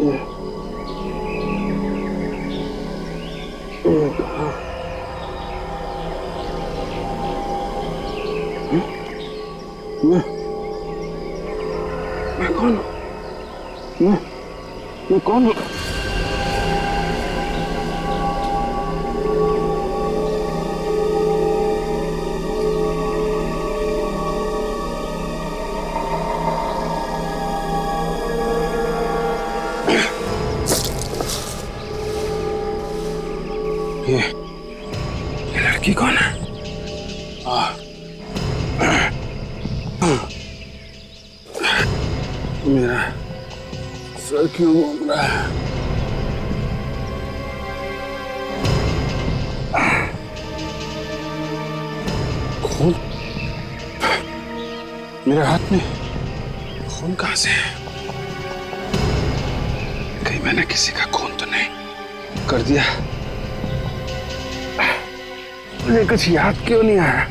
मैं कौन हूँ? मैं कौन हूँ? ये लड़की कौन है? मेरा सर क्यों घूम रहा है? खून? मेरे हाथ में खून कहां से है? कहीं मैंने किसी का खून तो नहीं कर दिया? मुझे कुछ याद क्यों नहीं आ रहा?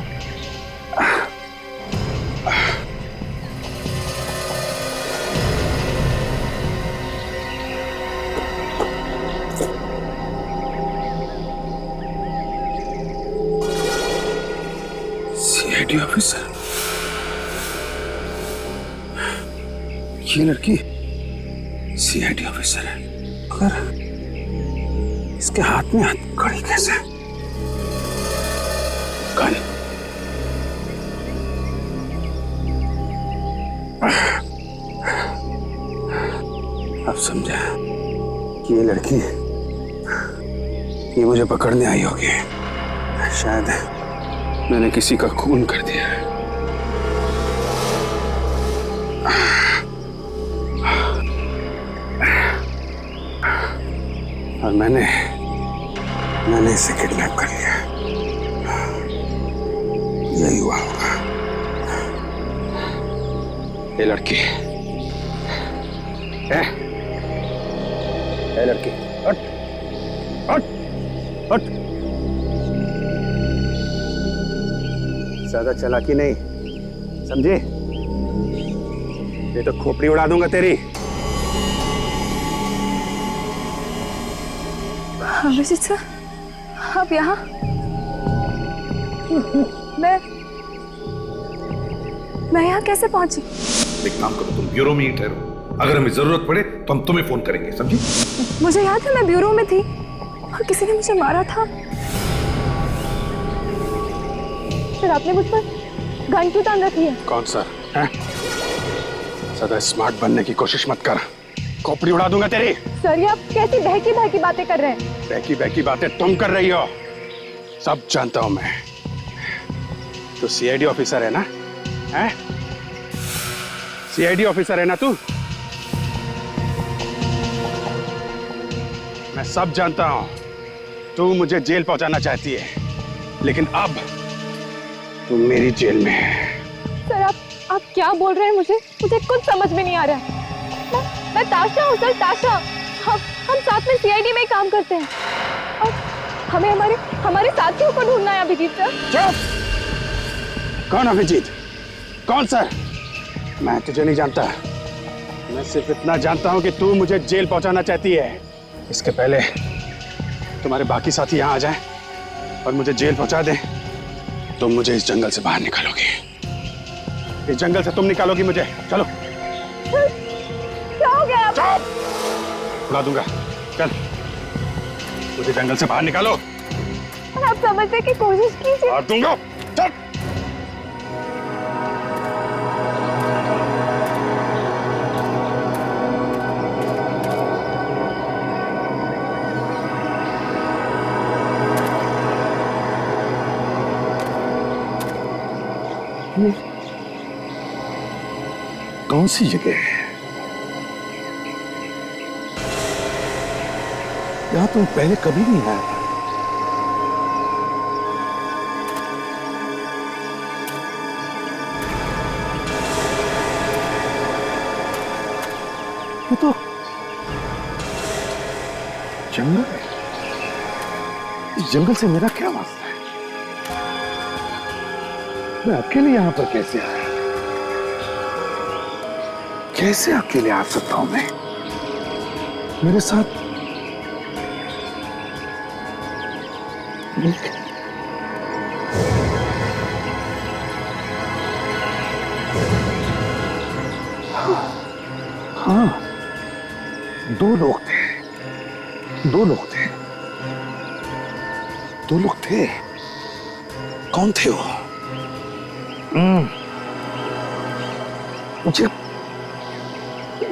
सीआईडी ऑफिसर, ये लड़की सीआईडी ऑफिसर है, मगर इसके हाथ में हथकड़ी कैसे? गन। अब समझा कि ये लड़की ये मुझे पकड़ने आई होगी। शायद मैंने किसी का खून कर दिया है। और मैंने इसे किडनैप कर लिया। यही हुआ होगा। ये लड़की ए लड़की, हट हट हट। ज्यादा चालाकी नहीं, समझे? ये तो खोपड़ी उड़ा दूंगा तेरी। अभिजीत सर, आप यहाँ? मैं यहाँ कैसे पहुंची? एक काम करो, तुम ब्यूरो में ही ठहरो। अगर हमें जरूरत पड़े तो हम तुम्हें फोन करेंगे, समझी? मुझे याद है मैं ब्यूरो में थी और किसी ने मुझे मारा था। फिर आपने मुझ पर गन क्यों तान रखी है? कौन सर है? ज्यादा स्मार्ट बनने की कोशिश मत कर, खोपड़ी उड़ा दूंगा तेरी। सर, ये आप कैसी बहकी बहकी बातें कर रहे हैं? बहकी बहकी बातें तुम कर रही हो, सब जानता हूं मैं। तो सीआईडी ऑफिसर है ना? हैं? सीआईडी ऑफिसर है ना तू? मैं सब जानता हूं। तू मुझे जेल पहुंचाना चाहती है, लेकिन अब तू मेरी जेल में है। सर, आप क्या बोल रहे हैं? मुझे कुछ समझ में नहीं आ रहा है। मैं ताशा हूँ सर, ताशा। हम साथ में सीआईडी में ही काम करते हैं और हमें हमारे साथियों को ढूंढना है। अभिजीत सर। चुप! कौन अभिजीत? कौन सर? मैं तुझे नहीं जानता। मैं सिर्फ इतना जानता हूं कि तू मुझे जेल पहुंचाना चाहती है। इसके पहले तुम्हारे बाकी साथी यहाँ आ जाएं और मुझे जेल पहुंचा दें, तुम मुझे इस जंगल से बाहर निकालोगी। इस जंगल से तुम निकालोगी मुझे। चलो। क्या हो गया? चुप! उड़ा दूंगा। चल, मुझे जंगल से बाहर निकालो। आप समझने की कोशिश कीजिए। मार दूंगा। चल। कौन सी जगह है? यहां तुम पहले कभी नहीं आया था। ये तो जंगल है। इस जंगल से मेरा क्या वास्ता है? मैं अकेले यहां पर कैसे आया? कैसे अकेले आ सकता हूं मैं? मेरे साथ हाँ, दो लोग थे, दो लोग थे, दो लोग थे। कौन थे वो?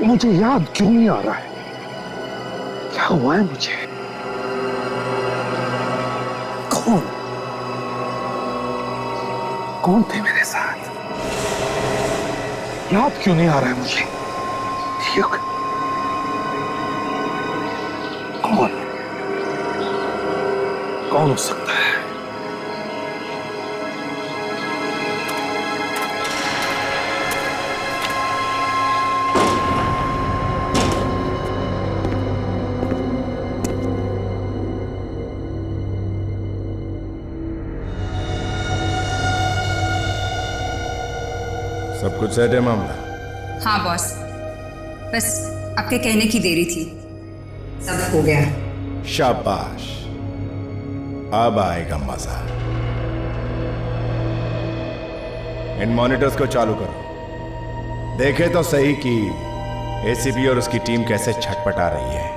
मुझे याद क्यों नहीं आ रहा है? क्या हुआ है मुझे? कौन कौन थे मेरे साथ? याद क्यों नहीं आ रहा है मुझे? ठीक, कौन कौन हो सकता है? सब कुछ सेट है मामला? हाँ बॉस, बस आपके कहने की देरी थी, सब हो गया। शाबाश, अब आएगा मजा। इन मॉनिटर्स को चालू करो, देखे तो सही कि एसीपी और उसकी टीम कैसे छटपटा रही है।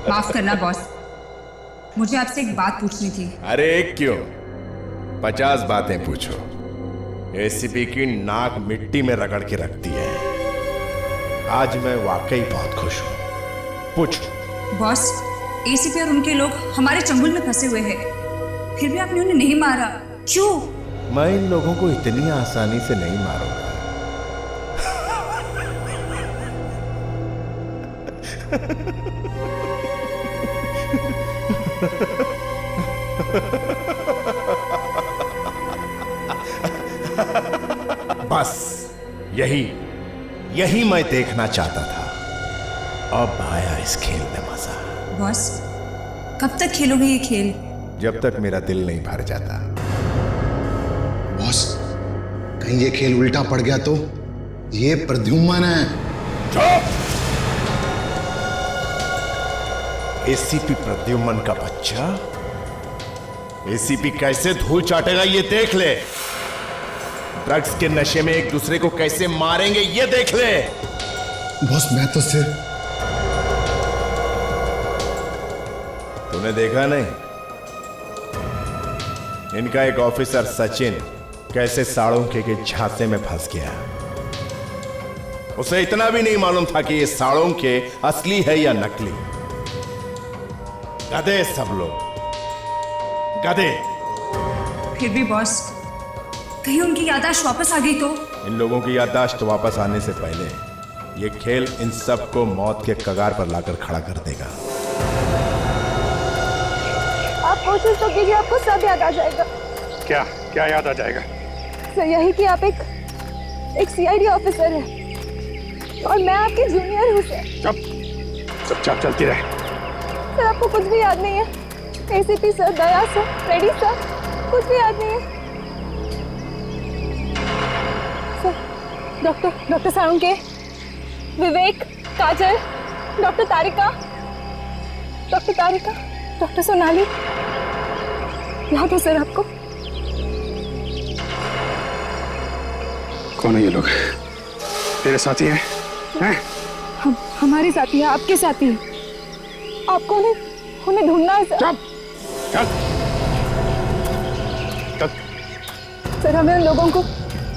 माफ करना बॉस, मुझे आपसे एक बात पूछनी थी। अरे क्यों, 50 बातें पूछो। एसीपी की नाक मिट्टी में रगड़ के रखती है। आज मैं वाकई बहुत खुश हूं। पूछो। बॉस, एसीपी और उनके लोग हमारे चंगुल में फंसे हुए हैं, फिर भी आपने उन्हें नहीं मारा, क्यों? मैं इन लोगों को इतनी आसानी से नहीं मारूंगा। बस यही मैं देखना चाहता था। अब आया इस खेल में मजा। बॉस, कब तक खेलोगे ये खेल? जब तक मेरा दिल नहीं भर जाता। बॉस, कहीं ये खेल उल्टा पड़ गया तो? ये प्रद्युम्न है। चुप! एसीपी प्रद्युम्न का बच्चा एसीपी कैसे धूल चाटेगा ये देख ले। ड्रग्स के नशे में एक दूसरे को कैसे मारेंगे ये देख ले। बॉस, मैं तो सिर्फ... तूने देखा नहीं इनका एक ऑफिसर सचिन कैसे साड़ोंके के झांसे में फंस गया। उसे इतना भी नहीं मालूम था कि ये साड़ोंके असली है या नकली। गधे सब लोग, गधे। फिर भी बॉस, कहीं उनकी याददाश्त वापस आ गई तो? इन लोगों की याददाश्त वापस आने से पहले ये खेल इन सबको मौत के कगार पर लाकर खड़ा कर देगा। आप कोशिश तो कीजिए, आपको सब याद आ जाएगा। क्या क्या याद आ जाएगा? सर, यही कि आप एक सीआईडी ऑफिसर हैं और मैं आपकी जूनियर हूँ सर। चुपचाप चलती रहे। सर, आपको कुछ भी याद नहीं है? एसीपी सर, दया सर, रेड्डी सर, कुछ भी याद नहीं है? सर, डॉक्टर साळुंके, विवेक, काजल, डॉक्टर तारिका, डॉक्टर सोनाली, याद है सर आपको? कौन है ये लोग? तेरे साथी हैं? हैं? हमारे साथी है, आपके साथी है। आपको उन्हें ढूंढना है सर। चल सर, हमें उन लोगों को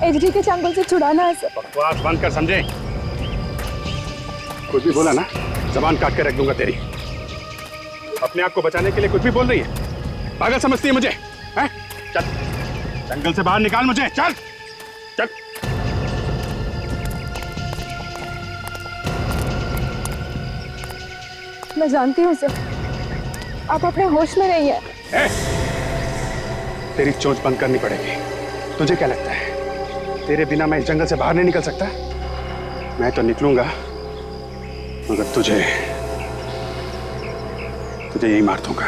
एचडी के चंगुल से छुड़ाना है सर। बकवास बंद कर, समझे? कुछ भी बोला ना, जबान काट के रख दूंगा तेरी। अपने आप को बचाने के लिए कुछ भी बोल रही है। पागल समझती है मुझे, हैं? चल, जंगल से बाहर निकाल मुझे, चल चल। मैं जानती हूँ सर, आप अपने होश में नहीं है। तेरी चोंच बंद करनी पड़ेगी। तुझे क्या लगता है तेरे बिना मैं इस जंगल से बाहर नहीं निकल सकता? मैं तो निकलूंगा, मगर तुझे यही मार दूंगा।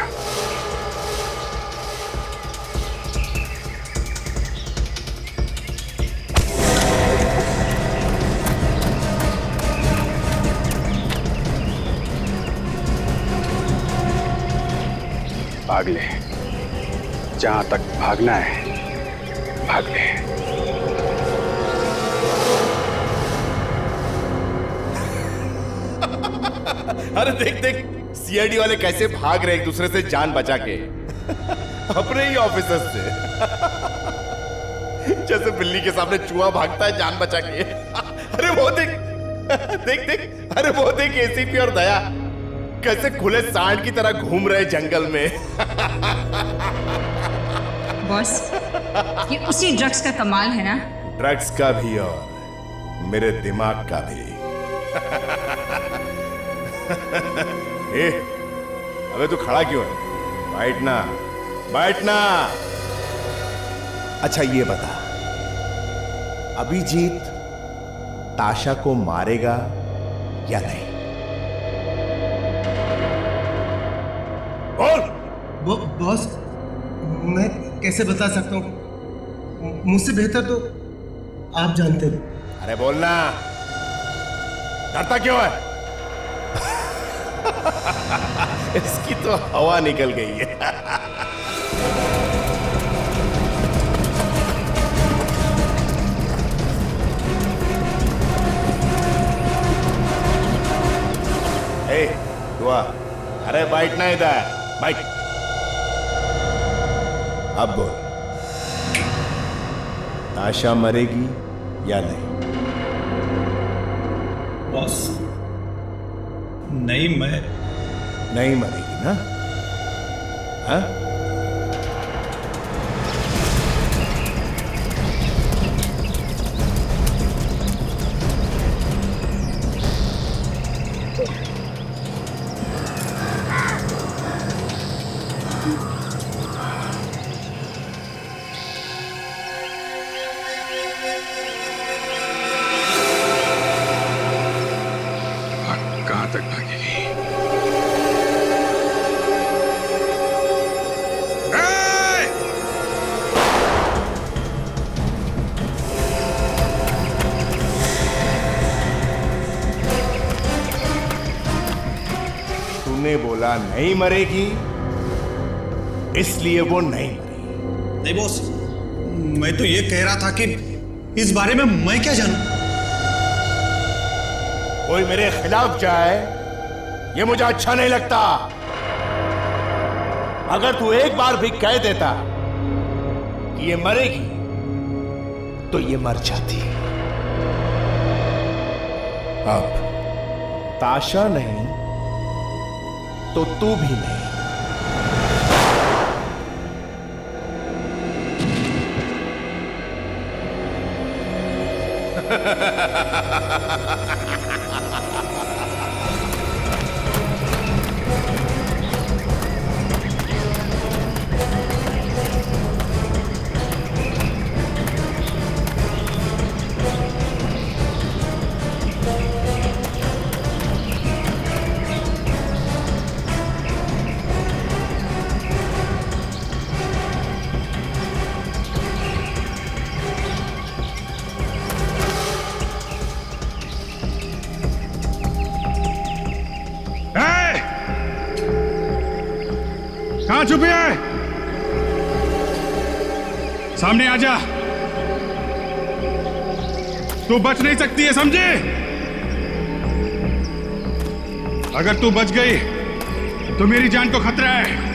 भाग ले, जहां तक भागना है भाग ले। अरे देख देख, सीआईडी वाले कैसे भाग रहे एक दूसरे से जान बचा के। अपने ही ऑफिसर से। जैसे बिल्ली के सामने चूहा भागता है जान बचा के। अरे वो देख देख देख, अरे वो देख एसीपी और दया कैसे खुले सांड की तरह घूम रहे जंगल में। बॉस, ये उसी ड्रग्स का कमाल है ना? ड्रग्स का भी और मेरे दिमाग का भी। ए, अबे तू खड़ा क्यों है? बैठना बैठना। अच्छा ये बता, अभिजीत ताशा को मारेगा या नहीं? बोल। बॉस, मैं कैसे बता सकता हूँ? मुझसे बेहतर तो आप जानते हैं। अरे बोलना, डरता क्यों है? इसकी तो हवा निकल गई है। ए, दुआ, अरे बैठना इधर, बैठ। अब बोल, ताशा मरेगी या नहीं? बॉस, नहीं, मैं नहीं मरेगी ना? हाँ? कहां तक भागेगी? तूने बोला नहीं मरेगी, इसलिए वो नहीं मरी। नहीं बॉस, मैं तो ये कह रहा था कि इस बारे में मैं क्या जानूं? कोई मेरे खिलाफ जाए ये मुझे अच्छा नहीं लगता। अगर तू एक बार भी कह देता कि ये मरेगी तो ये मर जाती। अब ताशा नहीं तो तू भी नहीं। कहां छुपी है? सामने आ जा। तू बच नहीं सकती है, समझे? अगर तू बच गई तो मेरी जान को खतरा है।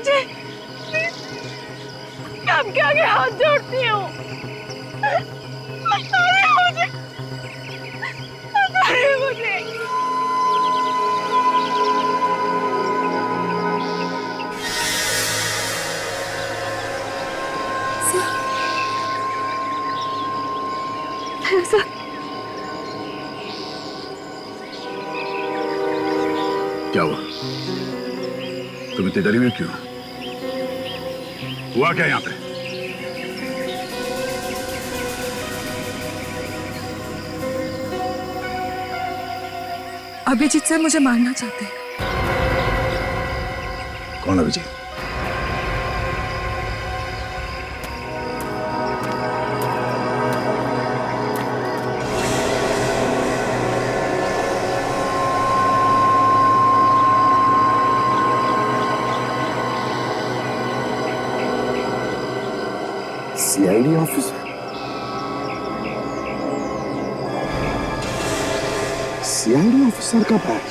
मुझे, मैं आपके आगे हाथ जोड़ती हूँ। मारिए मुझे, मारिए मुझे। ऐसा क्या हुआ? तुम इतनी डरी हुई क्यों? हुआ क्या यहाँ पे? अभिजीत सर मुझे मारना चाहते हैं। कौन Abhijeet? CID officer? CID officer का batch?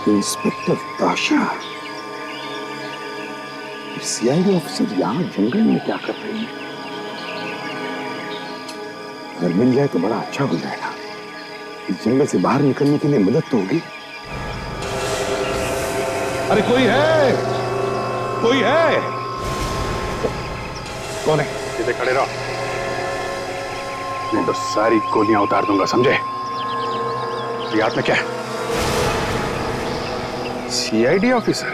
Inspector Tasha? CID officer यहाँ जंगल में क्या कर रही है? अगर मिल जाए तो बड़ा अच्छा हो जाएगा। इस जंगल से बाहर निकलने के लिए मदद तो होगी। अरे कोई है, कोई है। कौन है? सीधे खड़े रहो, नहीं तो सारी गोलियां उतार दूंगा, समझे? ये हाथ में क्या है? CID officer?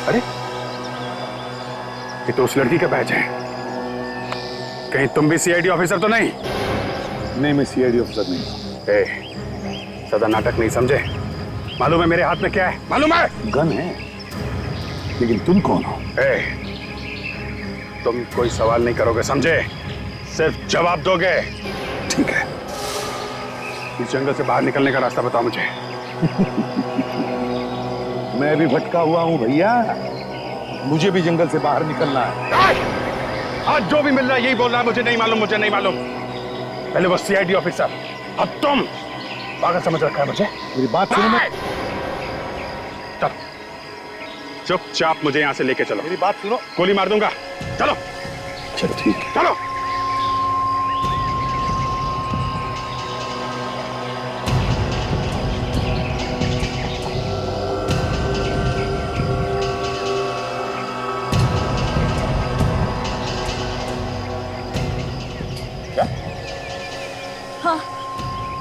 अरे ये तो उस लड़की का बैच है। कहीं तुम भी सीआईडी ऑफिसर तो नहीं? नहीं, मैं सीआईडी ऑफिसर नहीं। सदा नाटक नहीं, समझे? मालूम है मेरे हाथ में क्या है? मालूम है? गन है, लेकिन तुम कौन हो? तुम कोई सवाल नहीं करोगे, समझे? सिर्फ जवाब दोगे। ठीक है, इस जंगल से बाहर निकलने का रास्ता बताओ मुझे। मैं भी भटका हुआ हूं भैया, मुझे भी जंगल से बाहर निकलना है। आज जो भी मिल रहा है यही बोल रहा है, मुझे नहीं मालूम, मुझे नहीं मालूम। पहले वो सीआईडी ऑफिसर, अब तुम पागल समझ रखा है मुझे। मेरी बात सुनो। चुपचाप मुझे यहाँ से लेके चलो। मेरी बात सुनो। गोली मार दूंगा। चलो चलो ठीक है। चलो। हाँ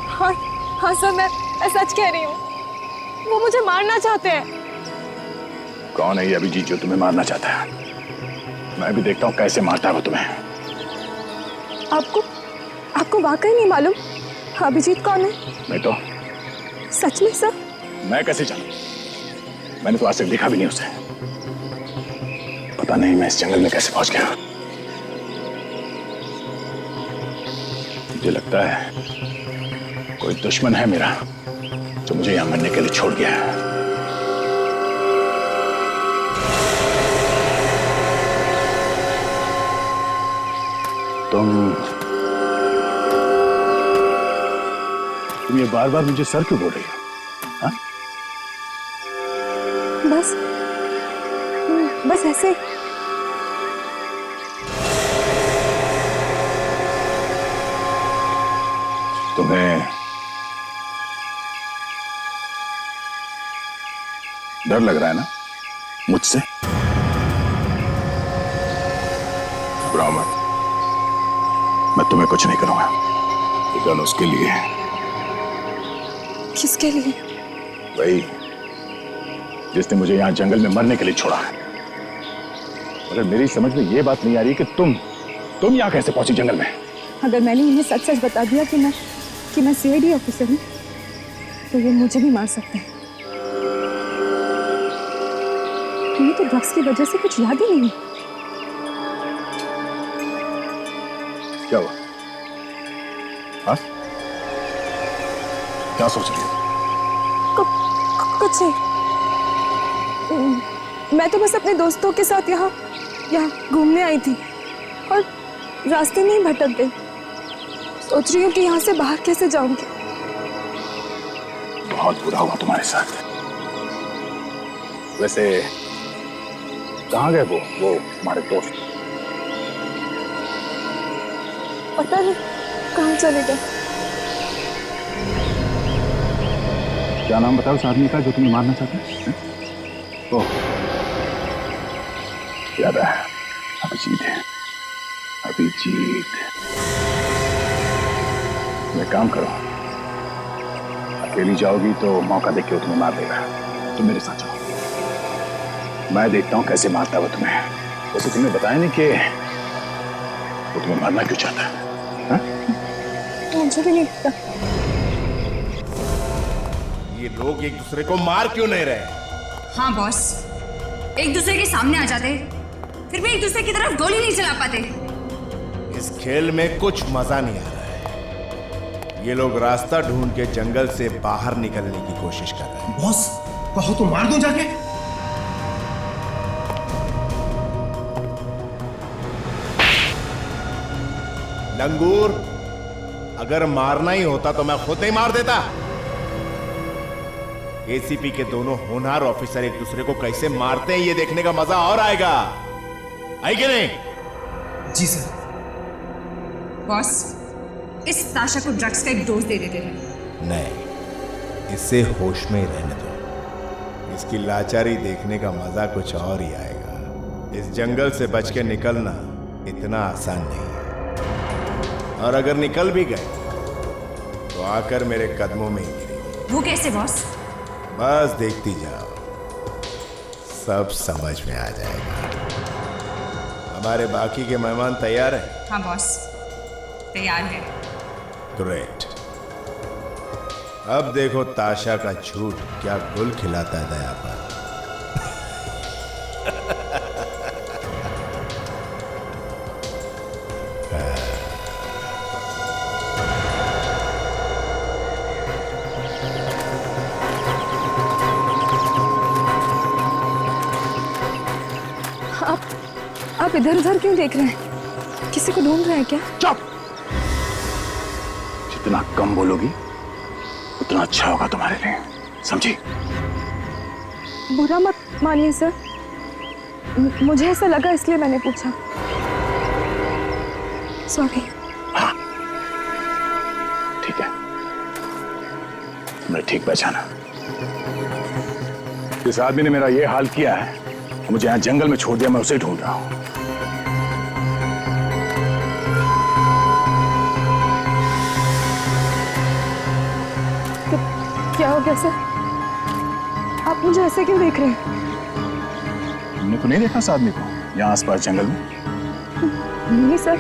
हाँ हाँ सर, मैं सच कह रही हूँ। वो मुझे मारना चाहते हैं। कौन है ये अभिजीत जो तुम्हें मारना चाहता है? मैं भी देखता हूँ कैसे मारता है वो तुम्हें। आपको वाकई नहीं मालूम अभिजीत कौन है? मैं तो सच में सर? मैं कैसे जानूं? मैंने तो आज तक देखा भी नहीं उसे। पता नहीं मैं इस जंगल में कैसे पहुंच गया। मुझे लगता है कोई दुश्मन है मेरा जो मुझे यहां मरने के लिए छोड़ गया है। तुम ये बार बार मुझे सर क्यों बोल रही हो? हाँ? बस ऐसे। तुम्हें डर लग रहा है ना मुझसे? घबराओ मत, मैं तुम्हें कुछ नहीं करूंगा। ये गन उसके लिए है। किसके लिए? वही जिसने मुझे यहां जंगल में मरने के लिए छोड़ा है। मगर मेरी समझ में ये बात नहीं आ रही कि तुम यहां कैसे पहुंची जंगल में? अगर मैंने इन्हें सच सच बता दिया कि मैं सीआईडी ऑफिसर हूँ तो ये मुझे भी मार सकते हैं। इन्हें तो ड्रग्स की वजह से कुछ याद ही नहीं। क्या हुआ? हाँ? क्या सोच रही हो? कुछ नहीं। मैं तो बस अपने दोस्तों के साथ यहाँ घूमने आई थी और रास्ते में ही भटक गई। सोच रही हूँ कि यहाँ से बाहर कैसे जाऊंगी। बहुत बुरा हुआ तुम्हारे साथ। वैसे कहाँ गए वो हमारे दोस्त? पता नहीं कहाँ चले गए। क्या नाम बताओ उस आदमी का जो तुम्हें मारना चाहता है? ओह, याद है, अभिजीत है। अभिजीत, मैं काम करो, अकेली जाओगी तो मौका देख के वो तुम्हें मार देगा। तुम मेरे साथ चलो, मैं देखता हूँ कैसे मारता है वो तुम्हें। वैसे तुम्हें बताया नहीं कि वो तुम्हें मारना क्यों चाहता है? हाँ? मुझे भी नहीं पता। ये लोग एक दूसरे को मार क्यों नहीं रहे? हाँ बॉस, एक दूसरे के सामने आ जाते फिर भी एक दूसरे की तरफ गोली नहीं चला पाते। इस खेल में कुछ मजा नहीं आ रहा है। ये लोग रास्ता ढूंढ के जंगल से बाहर निकलने की कोशिश कर रहे हैं। बॉस, कहो तो मार दूं जाके। लंगूर, अगर मारना ही होता तो मैं खुद नहीं मार देता। एसीपी के दोनों होनहार ऑफिसर एक दूसरे को कैसे मारते हैं ये देखने का मजा और आएगा, है कि नहीं? जी सर। बॉस, इस ताशा को ड्रग्स का एक डोज दे देते हैं। नहीं, इसे होश में ही रहने दो। इसकी लाचारी देखने का मजा कुछ और ही आएगा। इस जंगल से बच के निकलना इतना आसान नहीं है, और अगर निकल भी गए तो आकर मेरे कदमों में ही गिरेगी। वो कैसे बॉस? बस देखती जाओ, सब समझ में आ जाएगा। हमारे बाकी के मेहमान तैयार हैं? हाँ बॉस, तैयार है। ग्रेट। अब देखो ताशा का झूठ क्या गुल खिलाता है दया पर। आप इधर उधर क्यों देख रहे हैं? किसी को ढूंढ रहे हैं क्या? चुप! जितना कम बोलोगी उतना अच्छा होगा तुम्हारे लिए, समझी? बुरा मत मानिए सर, मुझे ऐसा लगा इसलिए मैंने पूछा। सॉरी। हाँ, ठीक है, तुमने ठीक पहचाना। इस आदमी ने मेरा ये हाल किया है, मुझे यहाँ जंगल में छोड़ दिया, मैं उसे ढूंढ रहा हूँ। क्या हो गया सर? आप मुझे ऐसे क्यों देख रहे हैं? तुमने तो नहीं देखा इस आदमी को यहाँ आसपास जंगल में? नहीं सर,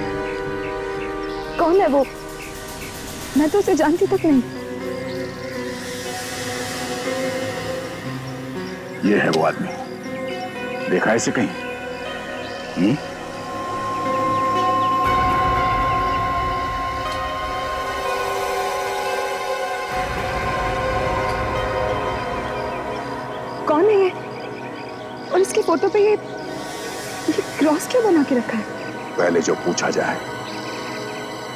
कौन है वो? मैं तो उसे जानती तक नहीं। ये है वो आदमी, देखा है इसे कहीं? कौन है ये? और इसकी फोटो पे ये क्रॉस क्यों बना के रखा है? पहले जो पूछा जाए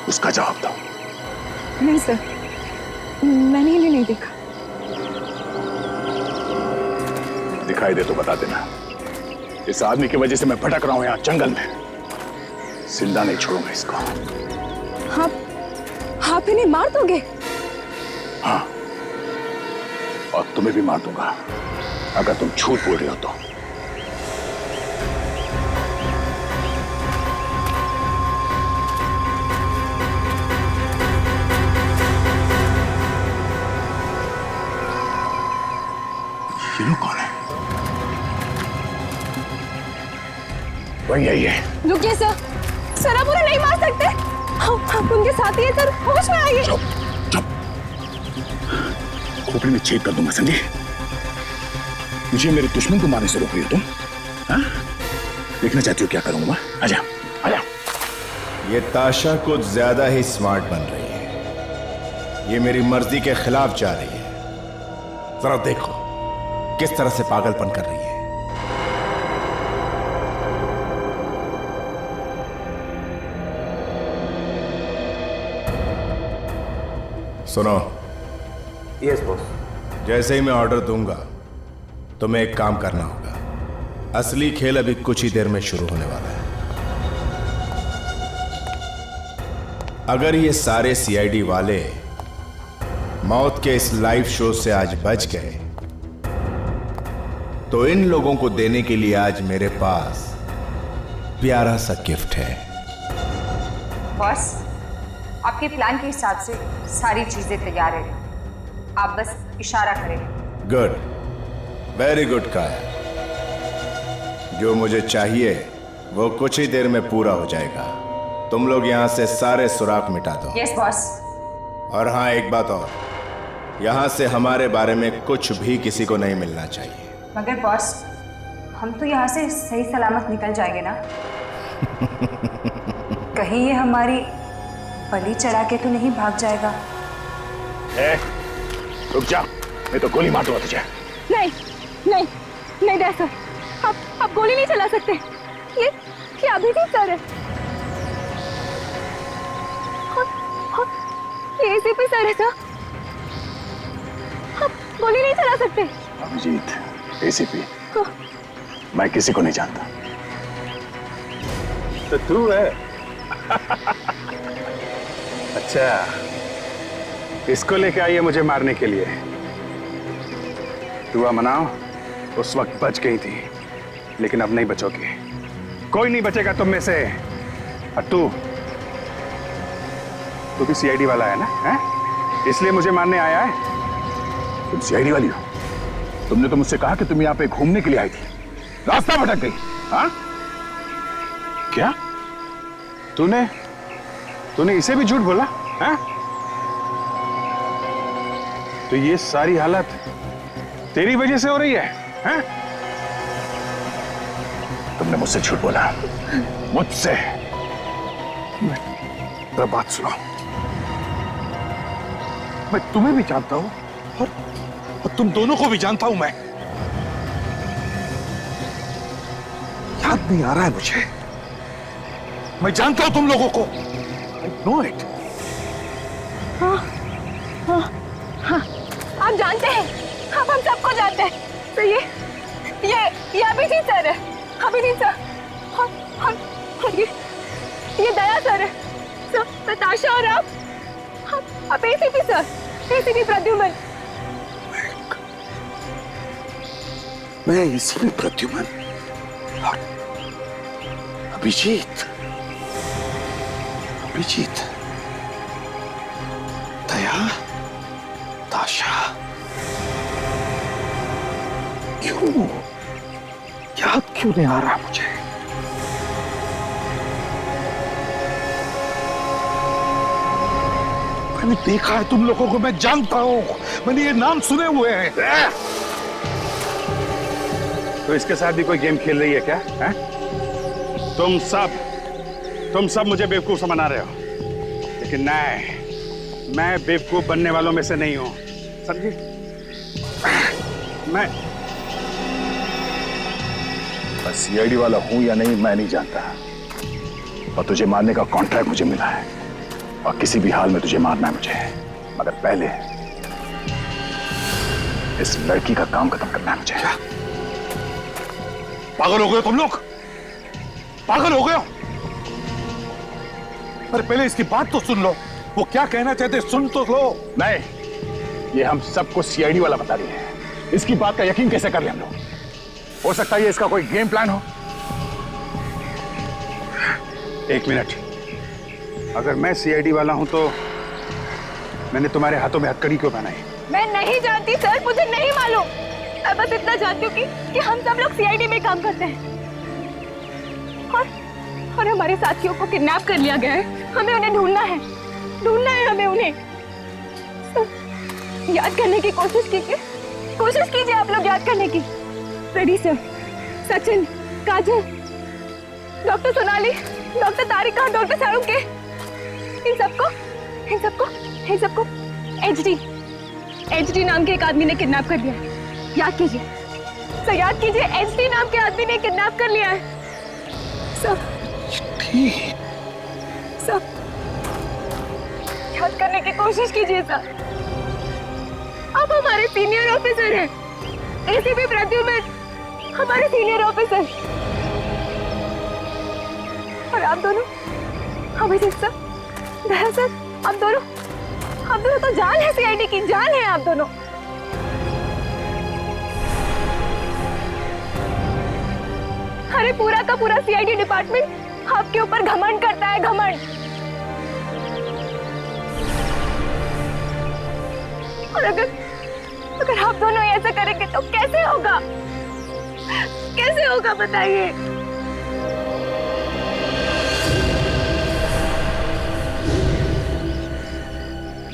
उसका जवाब दो। नहीं सर, मैंने इन्हें नहीं देखा। दिखाई दे तो बता देना। इस आदमी की वजह से मैं भटक रहा हूं यहाँ जंगल में, जिंदा नहीं छोड़ूंगा इसको। आप इन्हें मार दोगे? हाँ, और तुम्हें भी मार दूंगा अगर तुम झूठ बोल रहे हो तो। ये लोग कौन है? वही है ये। रुकिए सर, सर आप उन्हें नहीं मार सकते। आप उनके साथी हैं सर, होश में आइए। चुप चुप, खोपड़ी में छेद कर दूंगा, समझे? मुझे मेरे दुश्मन को मारने से रोक रही हो तुम? हाँ? देखना चाहती हो क्या करूंगा? आजा आजा। ये ताशा कुछ ज्यादा ही स्मार्ट बन रही है। ये मेरी मर्जी के खिलाफ जा रही है। जरा देखो किस तरह से पागलपन कर रही है। सुनो। Yes boss. जैसे ही मैं ऑर्डर दूंगा तुम्हें एक काम करना होगा। असली खेल अभी कुछ ही देर में शुरू होने वाला है। अगर ये सारे सीआईडी वाले मौत के इस लाइव शो से आज बच गए तो इन लोगों को देने के लिए आज मेरे पास प्यारा सा गिफ्ट है। बॉस, आपके प्लान के हिसाब से सारी चीजें तैयार है, आप बस इशारा करें। गुड, वेरी गुड काया। जो मुझे चाहिए वो कुछ ही देर में पूरा हो जाएगा। तुम लोग यहां से सारे सुराख मिटा दो। Yes boss. और हाँ, एक बात और, यहां से हमारे बारे में कुछ भी किसी को नहीं मिलना चाहिए। मगर बॉस, हम तो यहाँ से सही सलामत निकल जाएंगे ना? कहीं ये हमारी बलि चढ़ा के तो नहीं भाग जाएगा? रुक जा, मैं तो गोली मार दूंगा तुझे। नहीं नहीं नहीं डैड सर, आप गोली नहीं चला सकते। ये अभिजीत सर है। ये एसीपी सर है सर, आप गोली नहीं चला सकते। अभिजीत, एसीपी, मैं किसी को नहीं जानता। तो तू है? अच्छा, इसको लेके आई है मुझे मारने के लिए। दुआ मनाओ, उस वक्त बच गई थी, लेकिन अब नहीं बचोगी। कोई नहीं बचेगा तुम में से। और तू भी सीआईडी वाला है ना? है? इसलिए मुझे मारने आया है? तुम सीआईडी वाली हो? तुमने तो मुझसे कहा कि तुम यहाँ पे घूमने के लिए आई थी, रास्ता भटक गई। हाँ? क्या? तूने इसे भी झूठ बोला? हाँ? तो ये सारी हालत तेरी वजह से हो रही है? हाँ? तुमने मुझसे झूठ बोला, मुझसे। मेरा बात सुनो, मैं तुम्हें भी जानता हूं और तुम दोनों को भी जानता हूं। मैं याद नहीं आ रहा है मुझे। मैं जानता हूं तुम लोगों को। I know it. हाँ, आप जानते हैं, आप हम सबको जानते हैं। तो ये अभिजीत सर है, अभिजीत सर। और ये दया सर है। तो नताशा और आप एसीपी सर, एसीपी प्रद्युमन। मैं एसीपी प्रद्युमन और अभिजीत, दया, ताशा। क्यों? याद क्यों नहीं आ रहा मुझे? मैंने देखा है तुम लोगों को, मैं जानता हूं, मैंने ये नाम सुने हुए हैं। तो इसके साथ भी कोई गेम खेल रही है क्या? है? तुम सब मुझे बेवकूफ समझ रहे हो, लेकिन नहीं, मैं बेवकूफ बनने वालों में से नहीं हूं, समझी? मैं सीआईडी वाला हूं या नहीं मैं नहीं जानता, और तुझे मारने का कॉन्ट्रैक्ट मुझे मिला है और किसी भी हाल में तुझे मारना है मुझे। मगर पहले इस लड़की का काम खत्म करना है मुझे। पागल हो गए हो तुम लोग? पागल हो गए हो? अरे पहले इसकी बात तो सुन लो, वो क्या कहना चाहते सुन तो लो। नहीं, ये हम सबको सीआईडी वाला बता रही है। इसकी बात का यकीन कैसे कर ले हम लोग? हो सकता है ये इसका कोई गेम प्लान हो। एक मिनट, अगर मैं सीआईडी वाला हूं तो मैंने तुम्हारे हाथों में हथकड़ी क्यों पहनाई? मैं नहीं जानती सर, मुझे नहीं मालूम। मैं बस इतना जानती हूँ कि हम सब लोग सीआईडी में काम करते हैं और हमारे साथियों को किडनैप कर लिया गया है। हमें उन्हें ढूंढना है हमें उन्हें। सर, याद करने की कोशिश कीजिए आप लोग, याद करने की। रेडी सर, सचिन, काजल, डॉक्टर सोनाली, डॉक्टर तारिका, डॉक्टर सारुके, इन सबको एचडी नाम के एक आदमी ने किडनैप कर लिया है। याद कीजिए सर, याद कीजिए, एचडी नाम के आदमी ने किडनैप कर लिया है। सब याद करने की कोशिश कीजिए सर। आप हमारे सीनियर ऑफिसर हैं, एसीपी प्रद्युम्न हमारे सीनियर ऑफिसर, और आप दोनों अभिजीत सर, दया सर, आप दोनों तो जान है, सीआईडी की जान है आप दोनों। अरे पूरा का पूरा सीआईडी डिपार्टमेंट आपके ऊपर घमंड करता है, घमंड। और अगर आप दोनों ऐसा करेंगे तो कैसे होगा, कैसे होगा बताइए।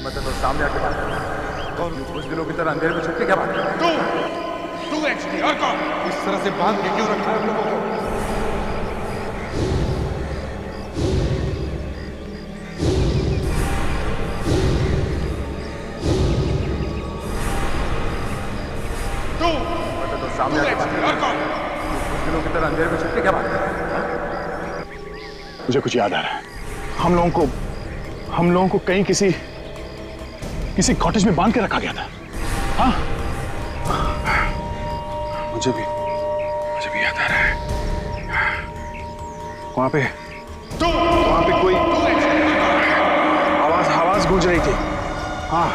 मतलब तो सामने आके बात कर, कौन कुछ दिनों की तरह अंधेरे में छुप के क्या बात कर रहा है? तू एक्चुअली, और कौन इस तरह से बांध के क्यों रखा है हम लोगों को? तो सामने आके बात कर, और कौन कुछ दिनों की तरह अंधेरे में छुप के क्या बात कर रहा है? मुझे कुछ याद आ रहा है। हम लोगों को कहीं किसी कॉटेज में बांध के रखा गया था। हाँ, मुझे भी याद आ रहा है। वहां पे कोई आवाज गूंज रही थी। हाँ,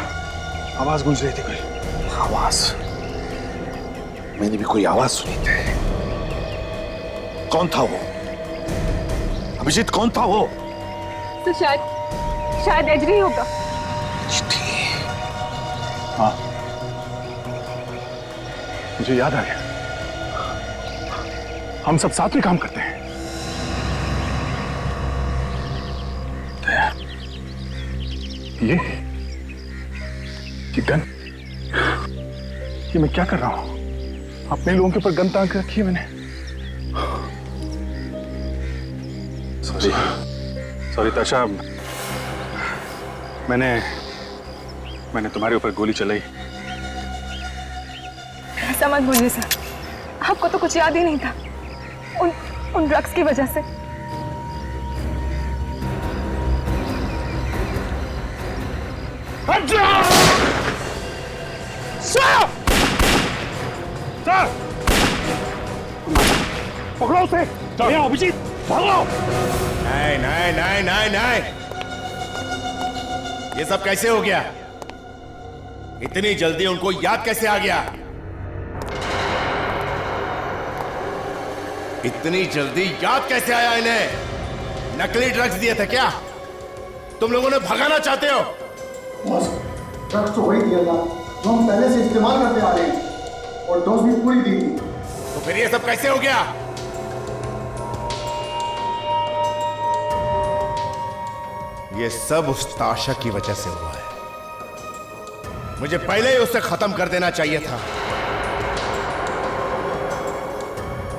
आवाज गूंज रही थी, कोई आवाज। मैंने भी कोई आवाज सुनी थी। कौन था वो? अभिजीत, कौन था वो? तो शायद एजरी होगा। हाँ, मुझे याद आ गया। हम सब साथ में काम करते हैं। दया, ये गन, ये मैं क्या कर रहा हूं? अपने लोगों के ऊपर गन ताक रखी है मैंने। सॉरी ताशा, मैंने तुम्हारे ऊपर गोली चलाई। ऐसा मत बोलिए सर, आपको तो कुछ याद ही नहीं था उन ड्रग्स की वजह से। पकड़ो उसे। अभिजीत, भागो। नहीं, ये सब कैसे हो गया? इतनी जल्दी उनको याद कैसे आ गया? इतनी जल्दी याद कैसे आया इन्हें? नकली ड्रग्स दिए थे क्या? तुम लोगों ने भगाना चाहते हो? बॉस, ड्रग्स तो वही दिया था जो हम पहले से इस्तेमाल करते आ रहे हैं, और डोज भी पूरी दी थी। तो फिर ये सब कैसे हो गया? ये सब उस ताशा की वजह से हुआ है। मुझे पहले ही उसे खत्म कर देना चाहिए था।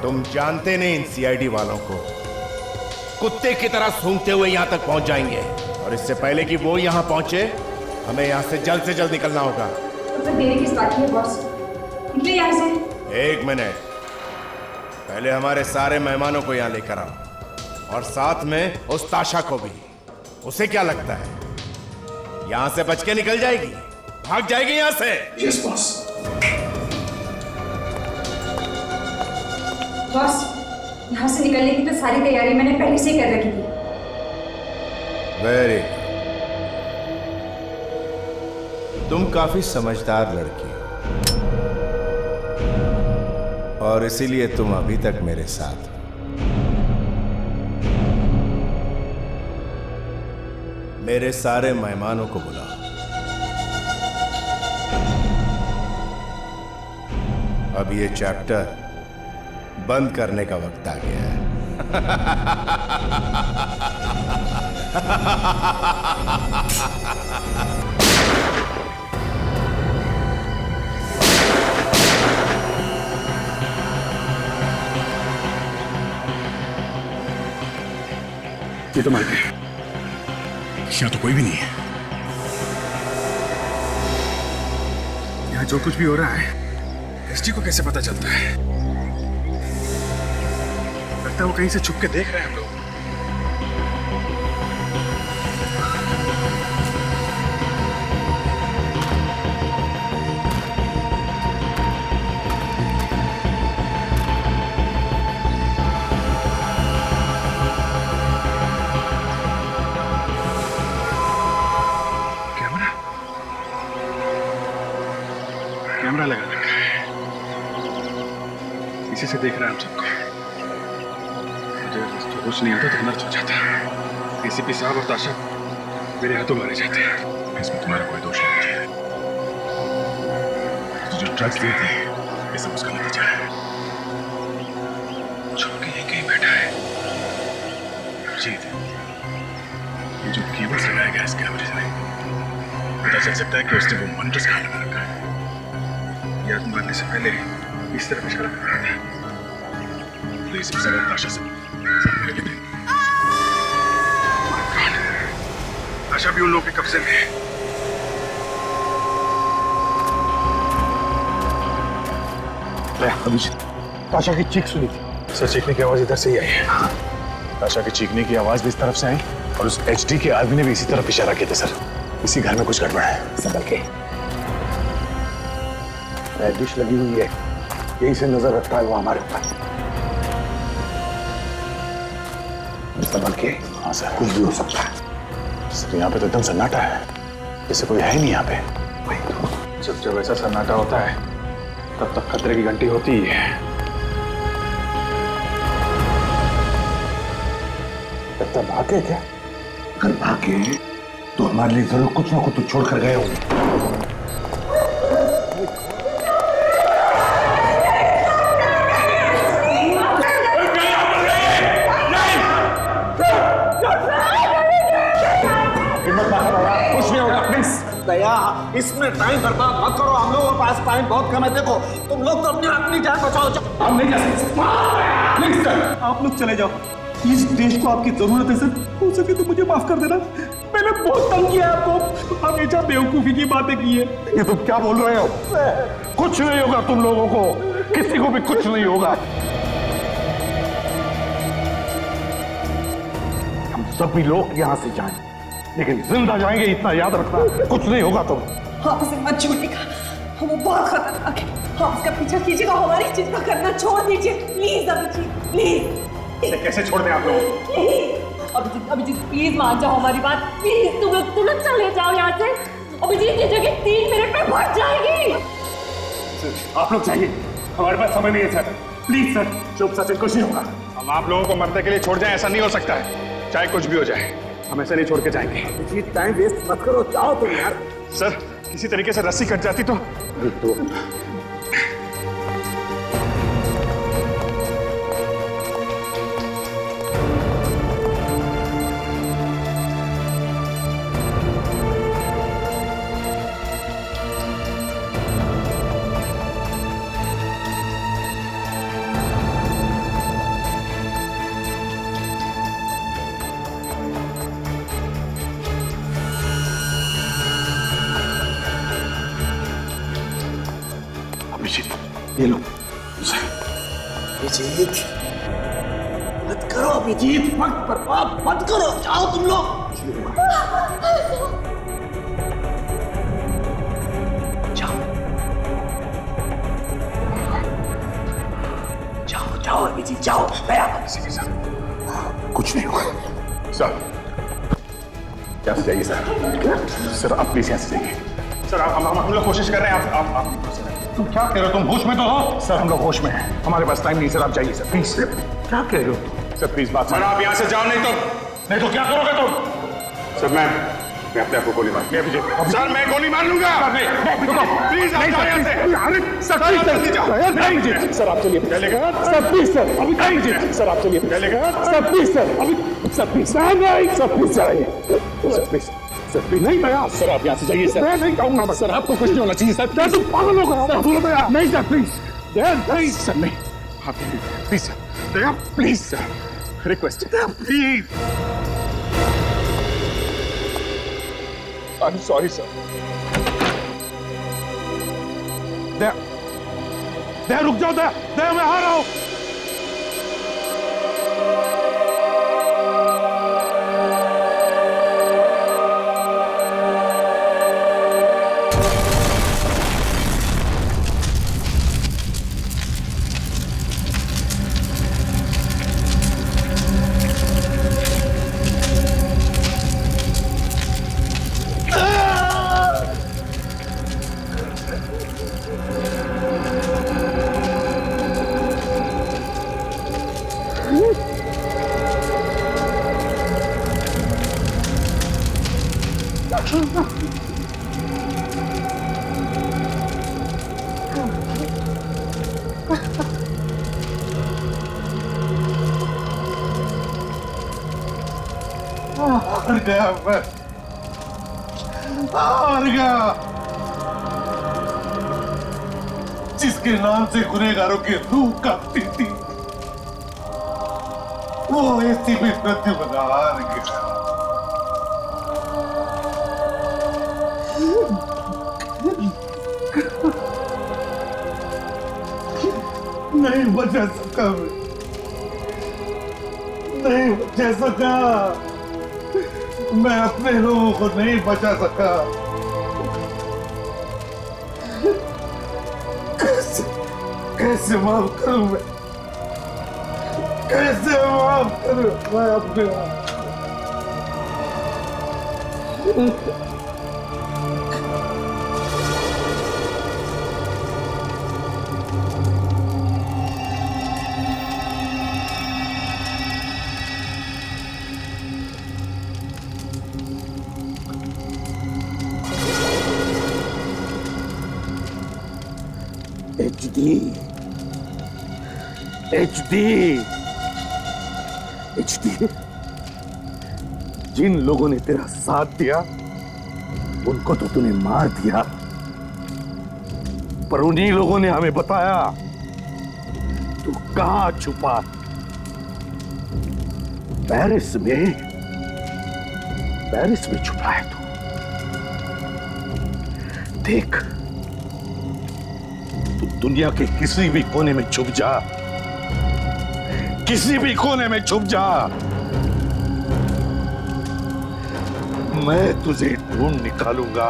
तुम जानते नहीं इन सीआईडी वालों को, कुत्ते की तरह सूंघते हुए यहां तक पहुंच जाएंगे, और इससे पहले कि वो यहां पहुंचे, हमें यहां से जल्द निकलना होगा। तो फिर देरी किस बात की है बॉस? निकले यहां से। एक मिनट, पहले हमारे सारे मेहमानों को यहां लेकर आओ, और साथ में उस ताशा को भी। उसे क्या लगता है यहां से बच के निकल जाएगी, भाग जाएगी यहां से? Yes boss. बॉस, यहाँ से निकलने की तो सारी तैयारी मैंने पहले से ही कर रखी थी। वेरी, तुम काफी समझदार लड़की हो, और इसीलिए तुम अभी तक मेरे साथ हो। मेरे सारे मेहमानों को बुलाओ। अब ये चैप्टर बंद करने का वक्त आ गया है। ये तो मर गए। यहाँ तो कोई भी नहीं है। यहाँ जो कुछ भी हो रहा है, एसडी को कैसे पता चलता है? लगता है वो कहीं से छुप के देख रहे हैं हम लोग। से देख रहा है हम सबको। मुझे तो कुछ नहीं आता तो नर्स हो जाता। एसीपी साहब और ताशा मेरे हाथों मारे जाते हैं। इसमें तुम्हारा कोई दोष नहीं है। जो ड्रग्स दिए थे ये सब उसका नतीजा है। छुप के यहीं कहीं बैठा है अभिजीत। ये जो केबल्स लगाया गया इस कैमरे से पता चल सकता है कि उसने वो मंत्र खाने में रखा है। याद मारने से पहले इस तरफ इशारा कर रहा था। प्लीज ताशा से ताशा भी उन लोगों के कब्जे में है। अभिजीत, ताशा की चीख सुनी थी। सर चीखने की आवाज इधर से ही आई है। ताशा की चीखने की आवाज भी इस तरफ से आई और उस एचडी के आदमी ने भी इसी तरफ इशारा किया था। सर इसी घर में कुछ गड़बड़ है, संभल के। डिश लगी हुई है, यहीं से नजर रखता है वो हमारे ऊपर। संभल के। हाँ सर, कुछ भी हो सकता है। सर यहाँ पे तो एकदम सन्नाटा है, जैसे कोई है ही नहीं यहाँ पे। जब ऐसा सन्नाटा होता है तब तक खतरे की घंटी होती ही है। लगता भागे क्या? अगर भागे तो हमारे लिए जरूर कुछ ना कुछ तो छोड़ कर गए होंगे। कुछ नहीं होगा प्लीज। दया, इसमें टाइम बर्बाद मत करो। हम लोगों के पास टाइम बहुत कम है। देखो तुम लोग तो अपनी जान बचाओ। हम नहीं जा सकते। प्लीज सर, आप लोग चले जाओ। इस देश को आपकी जरूरत है सर। हो सके तो मुझे माफ कर देना। मैंने बहुत तंग किया आपको, हमेशा बेवकूफी की बातें की है। ये तुम क्या बोल रहे हो? कुछ नहीं होगा तुम लोगों को, किसी को भी कुछ नहीं होगा। हम सभी लोग यहाँ से जाएं, लेकिन जिंदा जाएंगे इतना याद रखना। कुछ नहीं होगा तुम। हाँ उसे मत छूटिएगा, वो बहुत खतरनाक है। हाँ उसका पीछा कीजिएगा, हमारी चिंता करना छोड़ दीजिए प्लीज अभिजीत, प्लीज। कैसे छोड़ दें आप लोग? अभिजीत प्लीज मान जाओ हमारी बात, प्लीज। तुम लोग तुरंत चले जाओ यहाँ से। अभिजीत ये जगह 3 मिनट में भर जाएगी। आप लोग चाहिए, हमारे पास समय नहीं है सर। प्लीज सर, चुप सचिन, कुछ नहीं होगा। हम आप लोगों को मरने के लिए छोड़ जाएं, ऐसा नहीं हो सकता है। चाहे कुछ भी हो जाए, हम ऐसे नहीं छोड़ के जाएंगे। टाइम वेस्ट मत करो, जाओ तुम यार। सर किसी तरीके से रस्सी कट जाती तो ये लो। अभिजीत मत करो, अभिजीत वक्त बर्बाद मत करो, जाओ तुम लोग। जाओ जाओ जाओ अभिजीत, जाओ। कुछ नहीं होगा सर। यहाँ से जाइए सर। सर आप प्लीज यहाँ से जाइए। सर हम लोग कोशिश कर रहे हैं। आप तुम क्या कह रहे हो? तुम होश में तो हो? सर हम लोग होश में हैं, हमारे पास टाइम नहीं। सर आप जाइए सर प्लीज। क्या कह रहे हो? सर प्लीज बात सर आप यहाँ से जाओ, नहीं तो क्या करोगे तुम? सर मैं अपने आप को गोली मार। सर मैं गोली मार लूंगा। प्लीज आप जाओ यहाँ से। सर आप चलिए। सर प्लीज सर अभी सर आप चलिए। सर प्लीज सर अभी सर प्लीज सर प्लीज जाइए। सर प्लीज सर प्लीज नहीं भैया। सर आप यहाँ से जाइए सर। मैं नहीं कहूँगा सर, आपको कुछ नहीं होना चाहिए सर। क्या तुम पागल हो गए? नहीं सर प्लीज। नहीं सर नहीं। आप please sir, please sir, request please. I am sorry sir. Daya रुक जाओ। दया मैं आ रहा हूँ। हार गया मैं, हार गया। जिसके नाम से गुनहगारों की रूह कांपती थी, वो एसीपी प्रद्युम्न हार गया। नहीं बचा सका मैं, नहीं बचा सका मैं, अपने लोगों को नहीं बचा सका। कैसे माफ करूं मैं, कैसे माफ करूं मैं अपने आप। HD, जिन लोगों ने तेरा साथ दिया उनको तो तूने मार दिया, पर उन्हीं लोगों ने हमें बताया तू कहां छुपा। पेरिस में छुपा है तू। देख, तू दुनिया के किसी भी कोने में छुप जा, किसी भी कोने में छुप जा, मैं तुझे ढूंढ निकालूंगा,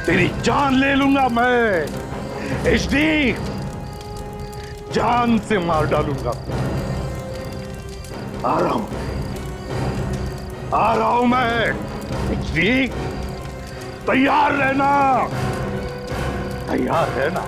तेरी जान ले लूंगा मैं। HD, जान से मार डालूंगा। आ रहा हूं मैं। HD, तैयार रहना, तैयार रहना।